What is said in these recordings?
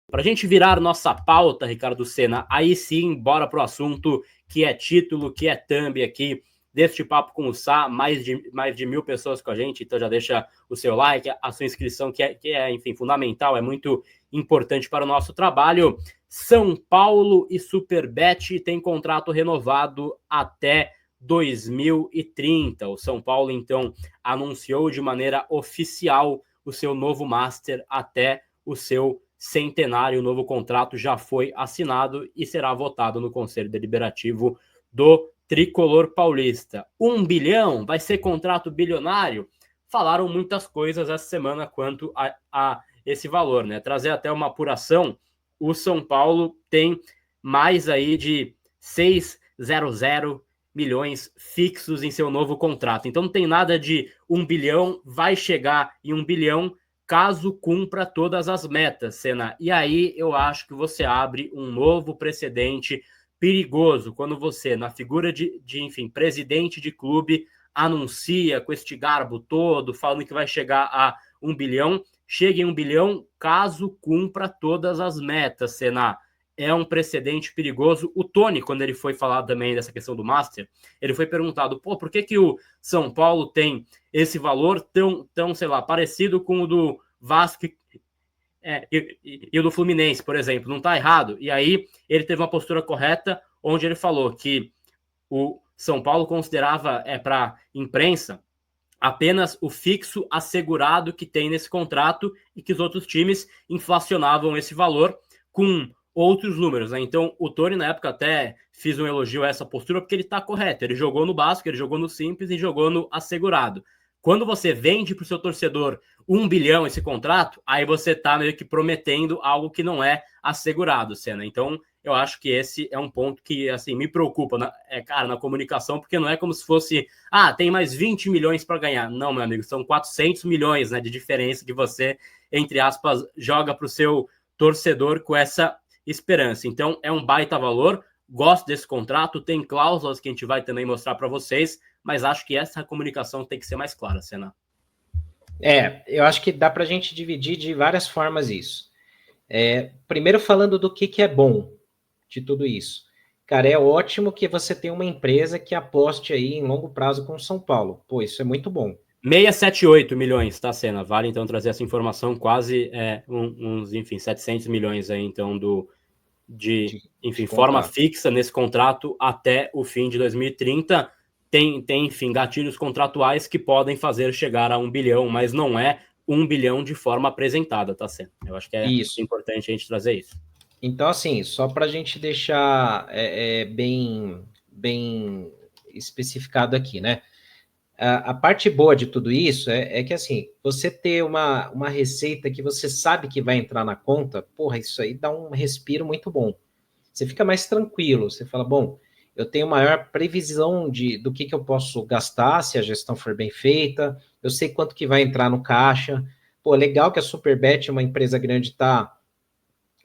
Para a gente virar nossa pauta, Ricardo Senna, aí sim, bora pro assunto que é título, que é thumb aqui deste Papo com o Sá, mais de 1.000 pessoas com a gente, então já deixa o seu like, a sua inscrição, que é, enfim, fundamental, é muito importante para o nosso trabalho. São Paulo e Superbet têm contrato renovado até 2030. O São Paulo, então, anunciou de maneira oficial o seu novo Master até o seu centenário. O novo contrato já foi assinado e será votado no Conselho Deliberativo do Tricolor Paulista. 1 bilhão? Vai ser contrato bilionário? Falaram muitas coisas essa semana quanto a esse valor, né? Trazer até uma apuração, o São Paulo tem mais aí de 600 milhões fixos em seu novo contrato. Então não tem nada de 1 bilhão, vai chegar em 1 bilhão caso cumpra todas as metas, Senna. E aí eu acho que você abre um novo precedente perigoso quando você, na figura de enfim, presidente de clube, anuncia com este garbo todo, falando que vai chegar a 1 bilhão, chega em 1 bilhão caso cumpra todas as metas, Senna. É um precedente perigoso. O Tony, quando ele foi falar também dessa questão do Master, ele foi perguntado, por que o São Paulo tem esse valor tão, sei lá, parecido com o do Vasco e o do Fluminense, por exemplo, não está errado? E aí ele teve uma postura correta, onde ele falou que o São Paulo considerava para imprensa apenas o fixo assegurado que tem nesse contrato e que os outros times inflacionavam esse valor com outros números, né? Então o Tony na época até fiz um elogio a essa postura porque ele está correto, ele jogou no básico, ele jogou no simples e jogou no assegurado. Quando você vende para o seu torcedor 1 bilhão esse contrato, aí você está meio que prometendo algo que não é assegurado, Senna. Então eu acho que esse é um ponto que, assim, me preocupa, na comunicação, porque não é como se fosse, tem mais 20 milhões para ganhar. Não, meu amigo, são 400 milhões, né, de diferença que você, entre aspas, joga para o seu torcedor com essa esperança. Então, é um baita valor, gosto desse contrato, tem cláusulas que a gente vai também mostrar para vocês, mas acho que essa comunicação tem que ser mais clara, Senna. Eu acho que dá para a gente dividir de várias formas isso. Primeiro falando do que é bom de tudo isso. Cara, é ótimo que você tenha uma empresa que aposte aí em longo prazo com o São Paulo. Pô, isso é muito bom. 678 milhões, tá, Senna? Vale, então, trazer essa informação, quase enfim, 700 milhões aí, então, de forma fixa nesse contrato até o fim de 2030. Tem, enfim, gatilhos contratuais que podem fazer chegar a 1 bilhão, mas não é 1 bilhão de forma apresentada, tá, Senna? Eu acho que é importante a gente trazer isso. Então, assim, só para a gente deixar bem especificado aqui, né? A parte boa de tudo isso é que, assim, você ter uma receita que você sabe que vai entrar na conta, porra, isso aí dá um respiro muito bom. Você fica mais tranquilo, você fala, bom, eu tenho maior previsão do que eu posso gastar se a gestão for bem feita, eu sei quanto que vai entrar no caixa. Pô, legal que a Superbet, uma empresa grande, está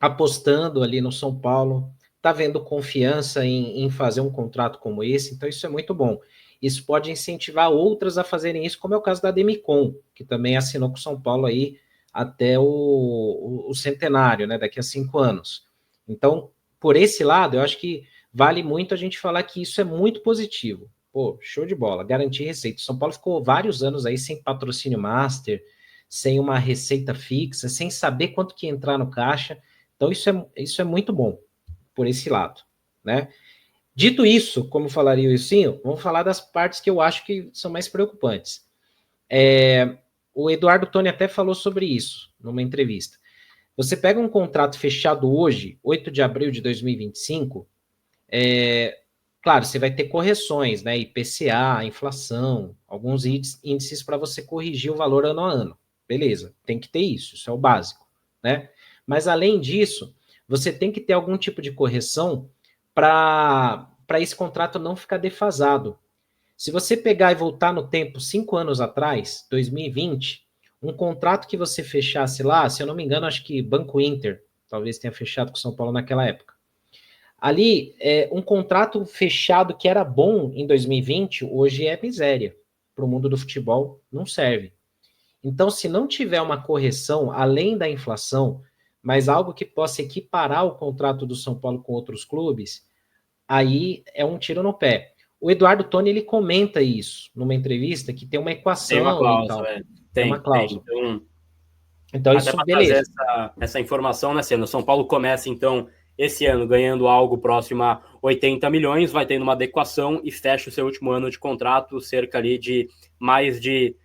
apostando ali no São Paulo, está vendo confiança em fazer um contrato como esse, então isso é muito bom. Isso pode incentivar outras a fazerem isso, como é o caso da Demicon, que também assinou com o São Paulo aí até o centenário, né, daqui a 5 anos. Então, por esse lado, eu acho que vale muito a gente falar que isso é muito positivo. Pô, show de bola, garantir receita. O São Paulo ficou vários anos aí sem patrocínio master, sem uma receita fixa, sem saber quanto que ia entrar no caixa. Então, isso é muito bom por esse lado, né? Dito isso, como falaria o Ilcinho, vamos falar das partes que eu acho que são mais preocupantes. O Eduardo Toni até falou sobre isso numa entrevista. Você pega um contrato fechado hoje, 8 de abril de 2025, claro, você vai ter correções, né? IPCA, inflação, alguns índices para você corrigir o valor ano a ano. Beleza, tem que ter isso é o básico, né? Mas, além disso, você tem que ter algum tipo de correção para esse contrato não ficar defasado. Se você pegar e voltar no tempo 5 anos atrás, 2020, um contrato que você fechasse lá, se eu não me engano, acho que Banco Inter, talvez tenha fechado com São Paulo naquela época. Ali, um contrato fechado que era bom em 2020, hoje é miséria. Para o mundo do futebol, não serve. Então, se não tiver uma correção, além da inflação, mas algo que possa equiparar o contrato do São Paulo com outros clubes, aí é um tiro no pé. O Eduardo Toni, ele comenta isso numa entrevista, que tem uma Tem uma equação e cláusula, tal. tem, Uma tem. cláusula. Então, até Isso, para trazer beleza. essa informação, né, Senna? O São Paulo começa, então, esse ano ganhando algo próximo a 80 milhões, vai tendo uma adequação e fecha o seu último ano de contrato, cerca ali de mais de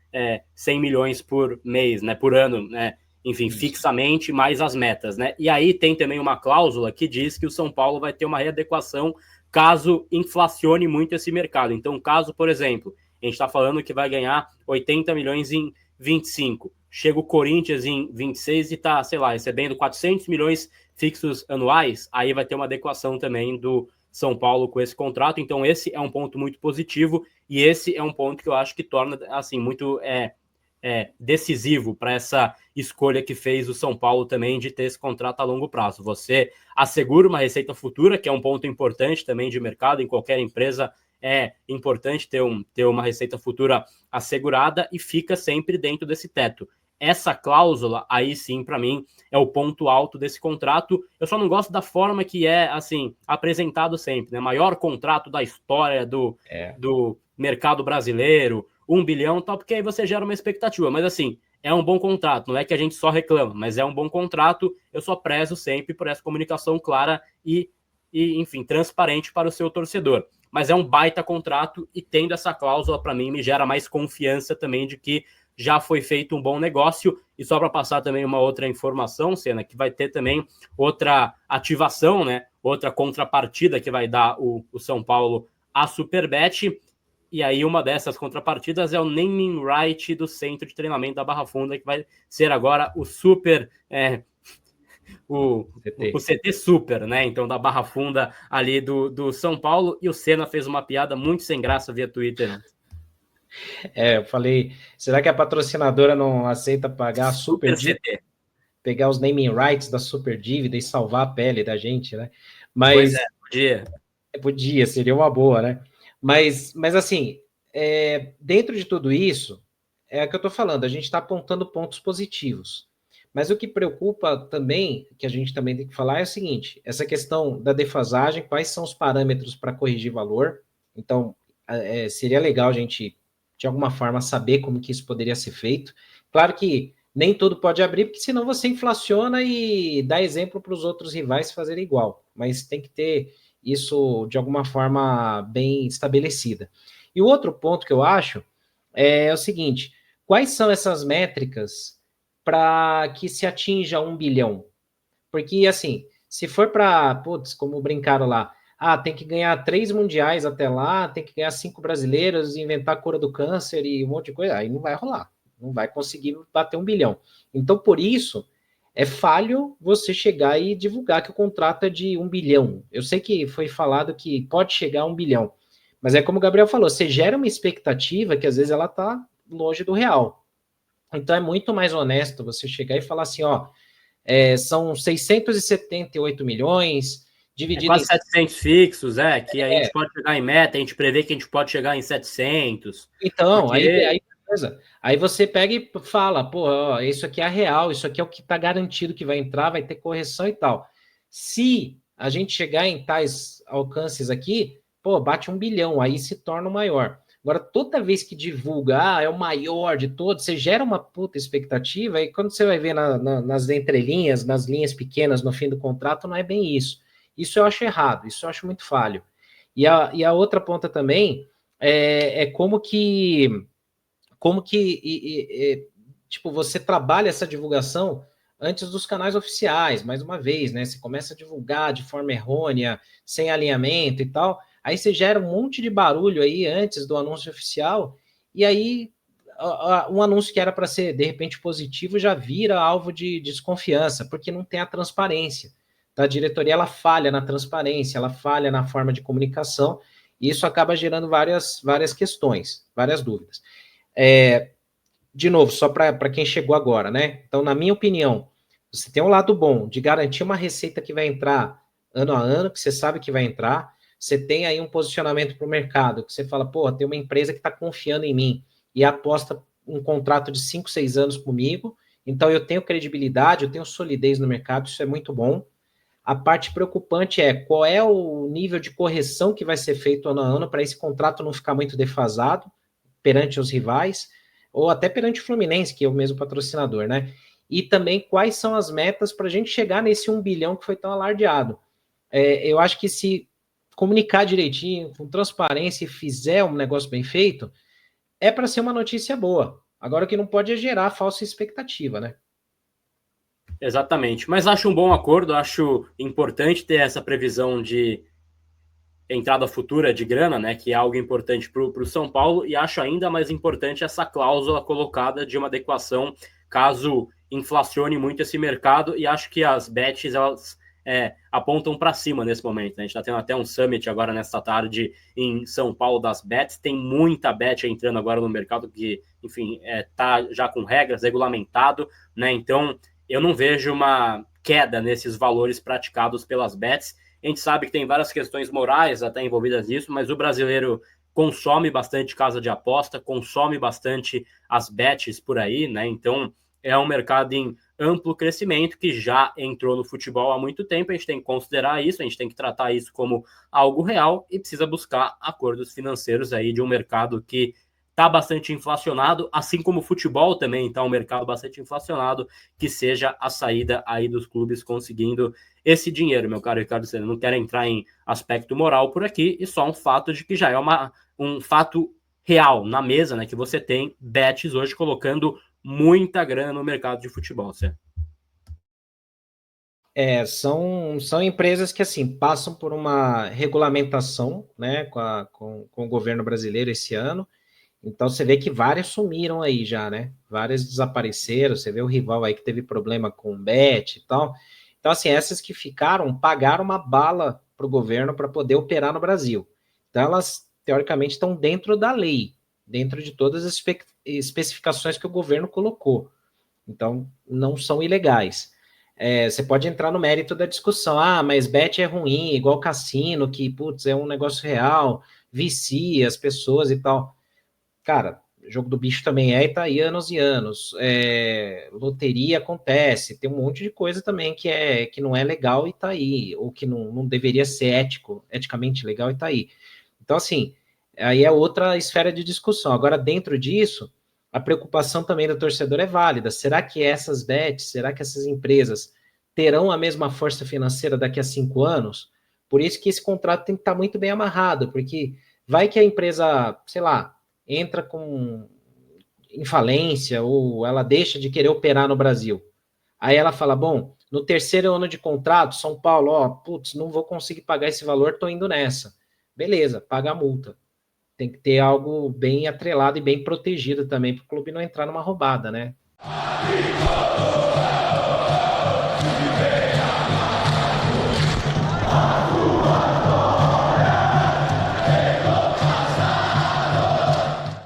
100 milhões por mês, né, por ano, né? Enfim, Isso. fixamente, mais as metas, né? E aí tem também uma cláusula que diz que o São Paulo vai ter uma readequação caso inflacione muito esse mercado. Então, caso, por exemplo, a gente está falando que vai ganhar 80 milhões em 25. Chega o Corinthians em 26 e está, sei lá, recebendo 400 milhões fixos anuais, aí vai ter uma adequação também do São Paulo com esse contrato. Então, esse é um ponto muito positivo e esse é um ponto que eu acho que torna, assim, muito decisivo para essa escolha que fez o São Paulo também de ter esse contrato a longo prazo. Você assegura uma receita futura, que é um ponto importante também de mercado, em qualquer empresa é importante ter uma receita futura assegurada e fica sempre dentro desse teto. Essa cláusula, aí sim, para mim, é o ponto alto desse contrato. Eu só não gosto da forma que é, assim, apresentado sempre, né? Maior contrato da história do mercado brasileiro, 1 bilhão, tal, porque aí você gera uma expectativa. Mas, assim, é um bom contrato. Não é que a gente só reclama, mas é um bom contrato. Eu só prezo sempre por essa comunicação clara e enfim, transparente para o seu torcedor. Mas é um baita contrato e tendo essa cláusula, para mim, me gera mais confiança também de que já foi feito um bom negócio. E só para passar também uma outra informação, Senna, que vai ter também outra ativação, né? Outra contrapartida que vai dar o São Paulo à Superbet. E aí uma dessas contrapartidas é o naming right do centro de treinamento da Barra Funda, que vai ser agora o o CT Super, né? Então, da Barra Funda ali do São Paulo. E o Senna fez uma piada muito sem graça via Twitter. Eu falei, será que a patrocinadora não aceita pagar a super dívida? CT. Pegar os naming rights da super dívida e salvar a pele da gente, né? Pois Mas podia. Podia, seria uma boa, né? Mas assim, dentro de tudo isso, é o que eu estou falando, a gente está apontando pontos positivos. Mas o que preocupa também, que a gente também tem que falar, é o seguinte: essa questão da defasagem, quais são os parâmetros para corrigir valor? Então, seria legal a gente, de alguma forma, saber como que isso poderia ser feito. Claro que nem tudo pode abrir, porque senão você inflaciona e dá exemplo para os outros rivais fazerem igual. Mas tem que ter isso de alguma forma bem estabelecida. E o outro ponto que eu acho é o seguinte: quais são essas métricas para que se atinja 1 bilhão? Porque, assim, se for para, putz, como brincaram lá, tem que ganhar 3 mundiais até lá, tem que ganhar 5 brasileiros, inventar a cura do câncer e um monte de coisa, aí não vai rolar, não vai conseguir bater 1 bilhão. Então, por isso, é falho você chegar e divulgar que o contrato é de 1 bilhão. Eu sei que foi falado que pode chegar a 1 bilhão, mas é como o Gabriel falou, você gera uma expectativa que às vezes ela está longe do real. Então é muito mais honesto você chegar e falar assim, são 678 milhões, dividido quase em 700 fixos, que a gente pode chegar em meta, a gente prevê que a gente pode chegar em 700. Então, porque... aí você pega e fala, pô, ó, isso aqui é a real, isso aqui é o que está garantido que vai entrar, vai ter correção e tal. Se a gente chegar em tais alcances aqui, pô, bate 1 bilhão, aí se torna o maior. Agora, toda vez que divulga, é o maior de todos, você gera uma puta expectativa, e quando você vai ver nas entrelinhas, nas linhas pequenas, no fim do contrato, não é bem isso. Isso eu acho errado, isso eu acho muito falho. E a outra ponta também como que tipo, você trabalha essa divulgação antes dos canais oficiais, mais uma vez, né? Você começa a divulgar de forma errônea, sem alinhamento e tal, aí você gera um monte de barulho aí antes do anúncio oficial, e aí um anúncio que era para ser, de repente, positivo já vira alvo de desconfiança, porque não tem a transparência. Tá? A diretoria, ela falha na transparência, ela falha na forma de comunicação, e isso acaba gerando várias questões, várias dúvidas. De novo, só para quem chegou agora, né? Então, na minha opinião, você tem um lado bom de garantir uma receita que vai entrar ano a ano, que você sabe que vai entrar. Você tem aí um posicionamento para o mercado, que você fala, pô, tem uma empresa que está confiando em mim e aposta um contrato de 5, 6 anos comigo, Então eu tenho credibilidade, eu tenho solidez no mercado, isso é muito bom. A parte preocupante é qual é o nível de correção que vai ser feito ano a ano para esse contrato não ficar muito defasado perante os rivais, ou até perante o Fluminense, que é o mesmo patrocinador, né? E também quais são as metas para a gente chegar nesse 1 bilhão que foi tão alardeado. Eu acho que se comunicar direitinho, com transparência e fizer um negócio bem feito, é para ser uma notícia boa. Agora o que não pode é gerar falsa expectativa, né? Exatamente. Mas acho um bom acordo, acho importante ter essa previsão de entrada futura de grana, né, que é algo importante para o São Paulo, e acho ainda mais importante essa cláusula colocada de uma adequação caso inflacione muito esse mercado, e acho que as bets, elas apontam para cima nesse momento, né? A gente está tendo até um summit agora nesta tarde em São Paulo das bets, tem muita bet entrando agora no mercado que, enfim, tá já com regras, regulamentado, né? Então, eu não vejo uma queda nesses valores praticados pelas bets. A gente sabe que tem várias questões morais até envolvidas nisso, mas o brasileiro consome bastante casa de aposta, consome bastante as bets por aí, né? Então, é um mercado em amplo crescimento que já entrou no futebol há muito tempo. A gente tem que considerar isso, a gente tem que tratar isso como algo real e precisa buscar acordos financeiros aí de um mercado que está bastante inflacionado, assim como o futebol também está um mercado bastante inflacionado, que seja a saída aí dos clubes conseguindo esse dinheiro, meu caro Ricardo Senna. Não quero entrar em aspecto moral por aqui, e só um fato de que já é um fato real na mesa, né, que você tem bets hoje colocando muita grana no mercado de futebol, certo? São empresas que, assim, passam por uma regulamentação, né, com o governo brasileiro esse ano. Então, você vê que várias sumiram aí já, né? Várias desapareceram. Você vê o rival aí que teve problema com o Bet e tal. Então, assim, essas que ficaram pagaram uma bala para o governo para poder operar no Brasil. Então, elas, teoricamente, estão dentro da lei, dentro de todas as especificações que o governo colocou. Então, não são ilegais. Você pode entrar no mérito da discussão. Ah, mas bet é ruim, igual cassino, que, putz, é um negócio real, vicia as pessoas e tal. Cara, jogo do bicho também e tá aí anos e anos. Loteria acontece, tem um monte de coisa também que não é legal e tá aí, ou que não deveria ser eticamente legal e tá aí. Então, assim, aí é outra esfera de discussão. Agora, dentro disso, a preocupação também do torcedor é válida. Será que essas bets, será que essas empresas terão a mesma força financeira daqui a 5 anos? Por isso que esse contrato tem que estar muito bem amarrado, porque vai que a empresa, sei lá, entra em falência ou ela deixa de querer operar no Brasil. Aí ela fala, bom, no terceiro ano de contrato, São Paulo, putz, não vou conseguir pagar esse valor, tô indo nessa. Beleza, paga a multa. Tem que ter algo bem atrelado e bem protegido também para o clube não entrar numa roubada, né?